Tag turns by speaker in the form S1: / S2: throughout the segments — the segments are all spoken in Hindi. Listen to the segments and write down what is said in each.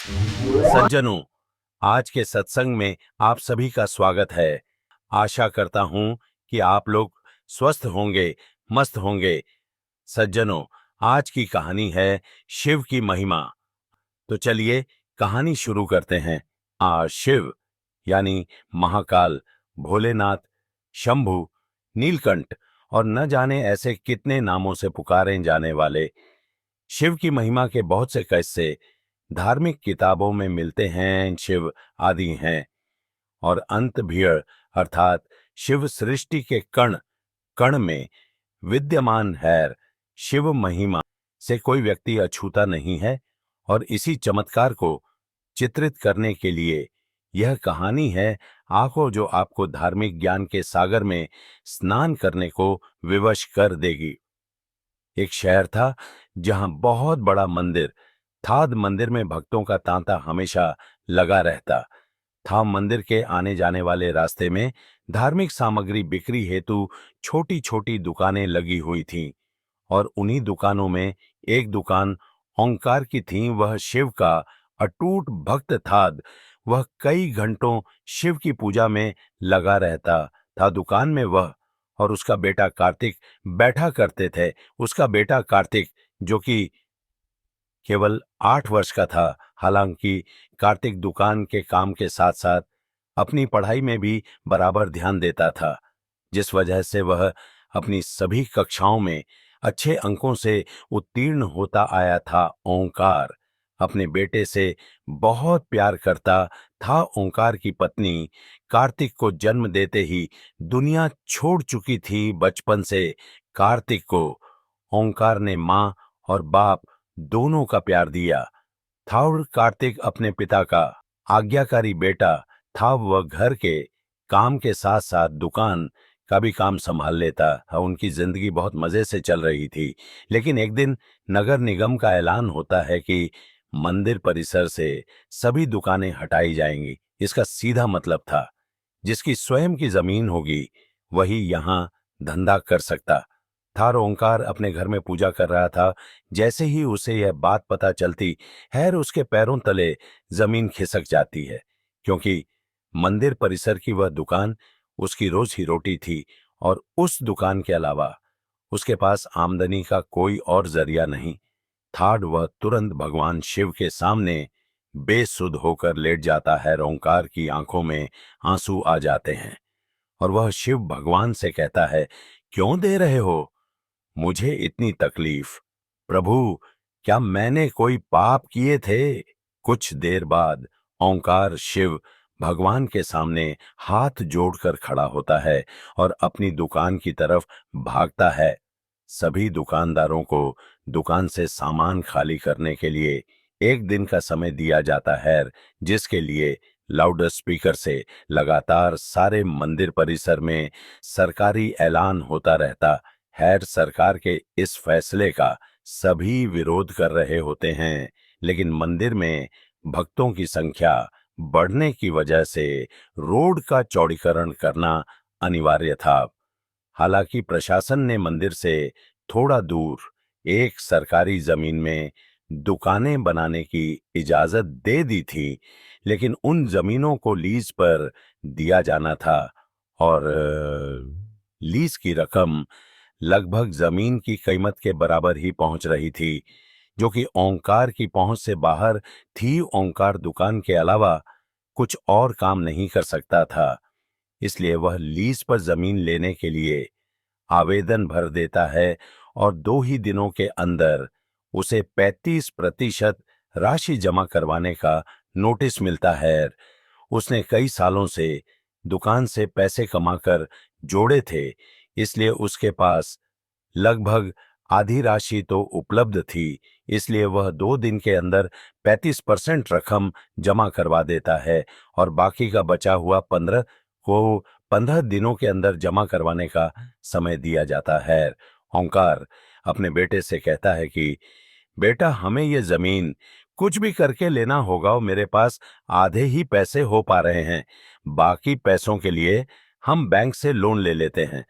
S1: सज्जनों, आज के सत्संग में आप सभी का स्वागत है। आशा करता हूं कि आप लोग स्वस्थ होंगे, मस्त होंगे। सज्जनों, आज की कहानी है शिव की महिमा। तो चलिए कहानी शुरू करते हैं। शिव यानी महाकाल, भोलेनाथ, शंभु, नीलकंठ और न जाने ऐसे कितने नामों से पुकारे जाने वाले शिव की महिमा के बहुत से किस्से धार्मिक किताबों में मिलते हैं। शिव आदि हैं और अंत भीड़ अर्थात शिव सृष्टि के कण कण में विद्यमान है। शिव महिमा से कोई व्यक्ति अछूता नहीं है और इसी चमत्कार को चित्रित करने के लिए यह कहानी है आंखों जो आपको धार्मिक ज्ञान के सागर में स्नान करने को विवश कर देगी। एक शहर था जहां बहुत बड़ा मंदिर था। मंदिर में भक्तों का तांता हमेशा लगा रहता था। मंदिर के आने जाने वाले रास्ते में धार्मिक सामग्री बिक्री हेतु छोटी छोटी दुकानें लगी हुई थीं और उन्हीं दुकानों में एक दुकान ओंकार की थी। वह शिव का अटूट भक्त था। वह कई घंटों शिव की पूजा में लगा रहता था। दुकान में वह और उसका बेटा कार्तिक बैठा करते थे। उसका बेटा कार्तिक जो कि केवल 8 वर्ष का था। हालांकि कार्तिक दुकान के काम के साथ साथ अपनी पढ़ाई में भी बराबर ध्यान देता था, जिस वजह से वह अपनी सभी कक्षाओं में अच्छे अंकों से उत्तीर्ण होता आया था। ओंकार अपने बेटे से बहुत प्यार करता था। ओंकार की पत्नी कार्तिक को जन्म देते ही दुनिया छोड़ चुकी थी। बचपन से कार्तिक को ओंकार ने मां और बाप दोनों का प्यार दिया था और कार्तिक अपने पिता का आज्ञाकारी बेटा था। वह घर के काम के साथ साथ दुकान का भी काम संभाल लेता था। उनकी जिंदगी बहुत मजे से चल रही थी। लेकिन एक दिन नगर निगम का ऐलान होता है कि मंदिर परिसर से सभी दुकानें हटाई जाएंगी। इसका सीधा मतलब था जिसकी स्वयं की जमीन होगी वही यहां धंधा कर सकता था। ओंकार अपने घर में पूजा कर रहा था। जैसे ही उसे यह बात पता चलती है उसके पैरों तले जमीन खिसक जाती है, क्योंकि मंदिर परिसर की वह दुकान उसकी रोजी रोटी थी और उस दुकान के अलावा उसके पास आमदनी का कोई और जरिया नहीं था। वह तुरंत भगवान शिव के सामने बेसुध होकर लेट जाता है। ओंकार की आंखों में आंसू आ जाते हैं और वह शिव भगवान से कहता है, क्यों दे रहे हो मुझे इतनी तकलीफ? प्रभु, क्या मैंने कोई पाप किए थे? कुछ देर बाद ओंकार शिव भगवान के सामने हाथ जोड़कर खड़ा होता है और अपनी दुकान की तरफ भागता है। सभी दुकानदारों को दुकान से सामान खाली करने के लिए एक दिन का समय दिया जाता है, जिसके लिए लाउड स्पीकर से लगातार सारे मंदिर परिसर में सरकारी ऐलान होता रहता है। सरकार के इस फैसले का सभी विरोध कर रहे होते हैं, लेकिन मंदिर में भक्तों की संख्या बढ़ने की वजह से रोड का चौड़ीकरण करना अनिवार्य था। हालांकि प्रशासन ने मंदिर से थोड़ा दूर एक सरकारी जमीन में दुकानें बनाने की इजाजत दे दी थी, लेकिन उन जमीनों को लीज पर दिया जाना था और लीज की रकम लगभग जमीन की कीमत के बराबर ही पहुंच रही थी, जो कि ओंकार की पहुंच से बाहर थी। ओंकार दुकान के अलावा कुछ और काम नहीं कर सकता था, इसलिए वह लीज पर जमीन लेने के लिए आवेदन भर देता है और 2 ही दिनों के अंदर उसे 35% राशि जमा करवाने का नोटिस मिलता है। उसने कई सालों से दुकान से पैसे कमाकर जोड़े थे, इसलिए उसके पास लगभग आधी राशि तो उपलब्ध थी। इसलिए वह 2 दिन के अंदर 35% रकम जमा करवा देता है और बाकी का बचा हुआ 15 दिनों के अंदर जमा करवाने का समय दिया जाता है। ओंकार अपने बेटे से कहता है कि बेटा, हमें ये जमीन कुछ भी करके लेना होगा और मेरे पास आधे ही पैसे हो पा रहे हैं। बाकी पैसों के लिए हम बैंक से लोन ले लेते हैं।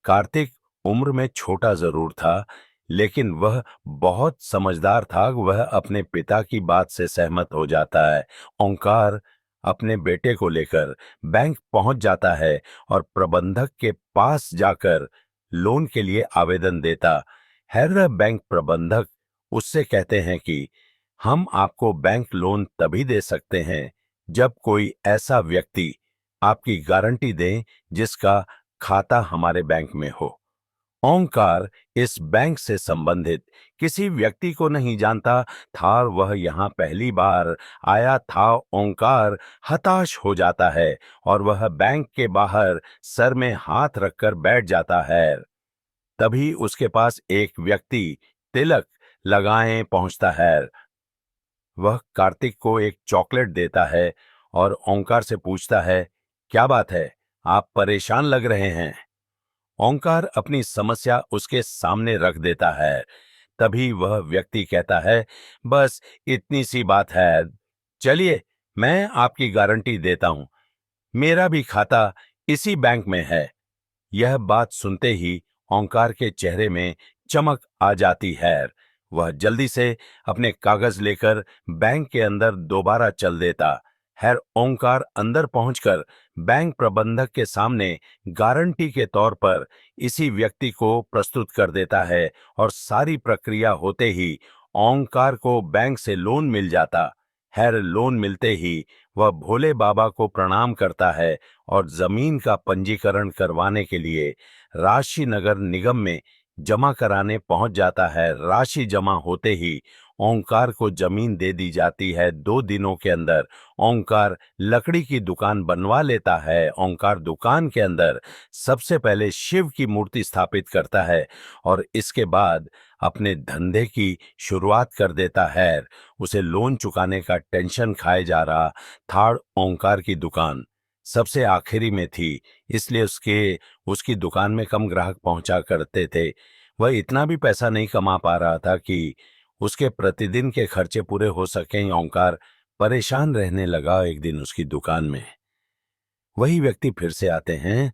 S1: कार्तिक उम्र में छोटा जरूर था, लेकिन वह बहुत समझदार था। वह अपने पिता की बात से सहमत हो जाता है। ओंकार अपने बेटे को लेकर बैंक पहुंच जाता है और प्रबंधक के पास जाकर लोन के लिए आवेदन देता है। बैंक प्रबंधक उससे कहते हैं कि हम आपको बैंक लोन तभी दे सकते हैं जब कोई ऐसा व्यक्ति आपकी गारंटी दे जिसका खाता हमारे बैंक में हो। ओंकार इस बैंक से संबंधित किसी व्यक्ति को नहीं जानता था। वह यहाँ पहली बार आया था। ओंकार हताश हो जाता है और वह बैंक के बाहर सर में हाथ रखकर बैठ जाता है। तभी उसके पास एक व्यक्ति तिलक लगाए पहुंचता है। वह कार्तिक को एक चॉकलेट देता है और ओंकार से पूछता है, क्या बात है, आप परेशान लग रहे हैं। ओंकार अपनी समस्या उसके सामने रख देता है। तभी वह व्यक्ति कहता है, बस इतनी सी बात है, चलिए मैं आपकी गारंटी देता हूं, मेरा भी खाता इसी बैंक में है। यह बात सुनते ही ओंकार के चेहरे में चमक आ जाती है। वह जल्दी से अपने कागज लेकर बैंक के अंदर दोबारा चल देता है। ओंकार अंदर पहुंचकर बैंक प्रबंधक के सामने गारंटी के तौर पर इसी व्यक्ति को प्रस्तुत कर देता है और सारी प्रक्रिया होते ही ओंकार को बैंक से लोन मिल जाता है। लोन मिलते ही वह भोले बाबा को प्रणाम करता है और जमीन का पंजीकरण करवाने के लिए राशि नगर निगम में जमा कराने पहुंच जाता है। राशि जमा होते ही ओंकार को जमीन दे दी जाती है। 2 दिनों के अंदर ओंकार लकड़ी की दुकान बनवा लेता है। ओंकार दुकान के अंदर सबसे पहले शिव की मूर्ति स्थापित करता है और इसके बाद अपने धंधे की शुरुआत कर देता है। उसे लोन चुकाने का टेंशन खाए जा रहा था। ओंकार की दुकान सबसे आखिरी में थी, इसलिए उसकी दुकान में कम ग्राहक पहुंचा करते थे। वह इतना भी पैसा नहीं कमा पा रहा था कि उसके प्रतिदिन के खर्चे पूरे हो सकें। ओंकार परेशान रहने लगा। एक दिन उसकी दुकान में वही व्यक्ति फिर से आते हैं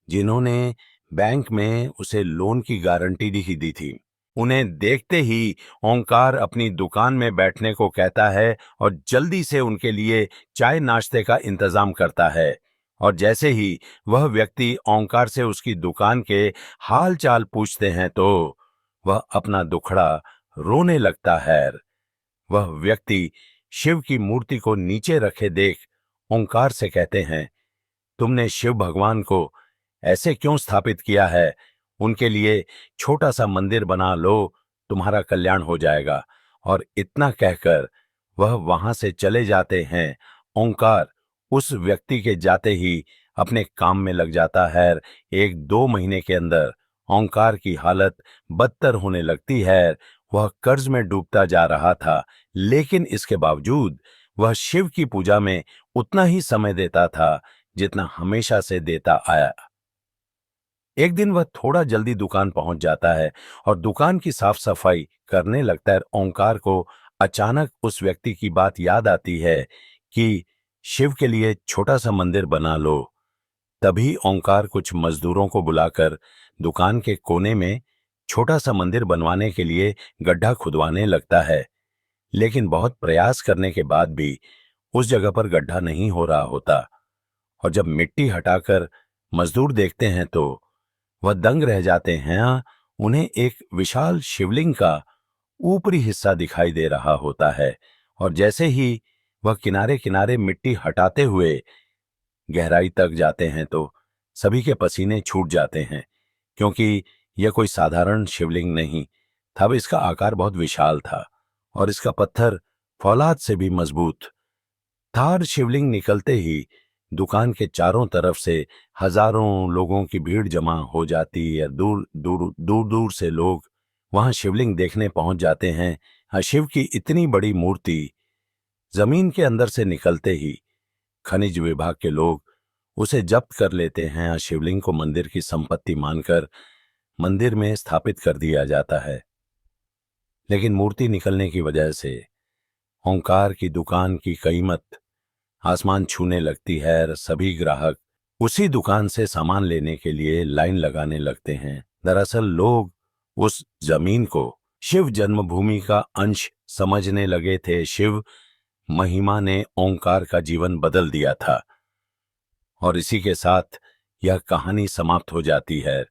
S1: जिन्होंने बैंक में उसे लोन की गारंटी दी थी। उन्हें देखते ही ओंकार अपनी दुकान में बैठने को कहता है और जल्दी से उनके लिए चाय नाश्ते का इंतजाम करता है। और जैसे ही वह व्यक्ति ओंकार से उसकी दुकान के हाल चाल पूछते हैं तो वह अपना दुखड़ा रोने लगता है। वह व्यक्ति शिव की मूर्ति को नीचे रखे देख ओंकार से कहते हैं, तुमने शिव भगवान को ऐसे क्यों स्थापित किया है? उनके लिए छोटा सा मंदिर बना लो, तुम्हारा कल्याण हो जाएगा। और इतना कहकर वह वहां से चले जाते हैं। ओंकार उस व्यक्ति के जाते ही अपने काम में लग जाता है। 1-2 महीने के अंदर ओंकार की हालत बदतर होने लगती है। वह कर्ज में डूबता जा रहा था, लेकिन इसके बावजूद वह शिव की पूजा में उतना ही समय देता था जितना हमेशा से देता आया। एक दिन वह थोड़ा जल्दी दुकान पहुंच जाता है और दुकान की साफ सफाई करने लगता है। ओंकार को अचानक उस व्यक्ति की बात याद आती है कि शिव के लिए छोटा सा मंदिर बना लो। तभी ओंकार कुछ मजदूरों को बुलाकर दुकान के कोने में छोटा सा मंदिर बनवाने के लिए गड्ढा खुदवाने लगता है। लेकिन बहुत प्रयास करने के बाद भी उस जगह पर गड्ढा नहीं हो रहा होता और जब मिट्टी हटाकर मजदूर देखते हैं तो वह दंग रह जाते हैं। उन्हें एक विशाल शिवलिंग का ऊपरी हिस्सा दिखाई दे रहा होता है और जैसे ही वह किनारे किनारे मिट्टी हटाते हुए गहराई तक जाते हैं तो सभी के पसीने छूट जाते हैं, क्योंकि यह कोई साधारण शिवलिंग नहीं था। इसका आकार बहुत विशाल था और इसका पत्थर फौलाद से भी मजबूत था। शिवलिंग निकलते ही दुकान के चारों तरफ से हजारों लोगों की भीड़ जमा हो जाती है। दूर दूर दूर दूर से लोग वहां शिवलिंग देखने पहुंच जाते हैं। शिव की इतनी बड़ी मूर्ति जमीन के अंदर से निकलते ही खनिज विभाग के लोग उसे जब्त कर लेते हैं। शिवलिंग को मंदिर की संपत्ति मानकर मंदिर में स्थापित कर दिया जाता है। लेकिन मूर्ति निकलने की वजह से ओंकार की दुकान की कीमत आसमान छूने लगती है। सभी ग्राहक उसी दुकान से सामान लेने के लिए लाइन लगाने लगते हैं। दरअसल लोग उस जमीन को शिव जन्मभूमि का अंश समझने लगे थे। शिव महिमा ने ओंकार का जीवन बदल दिया था। और इसी के साथ यह कहानी समाप्त हो जाती है।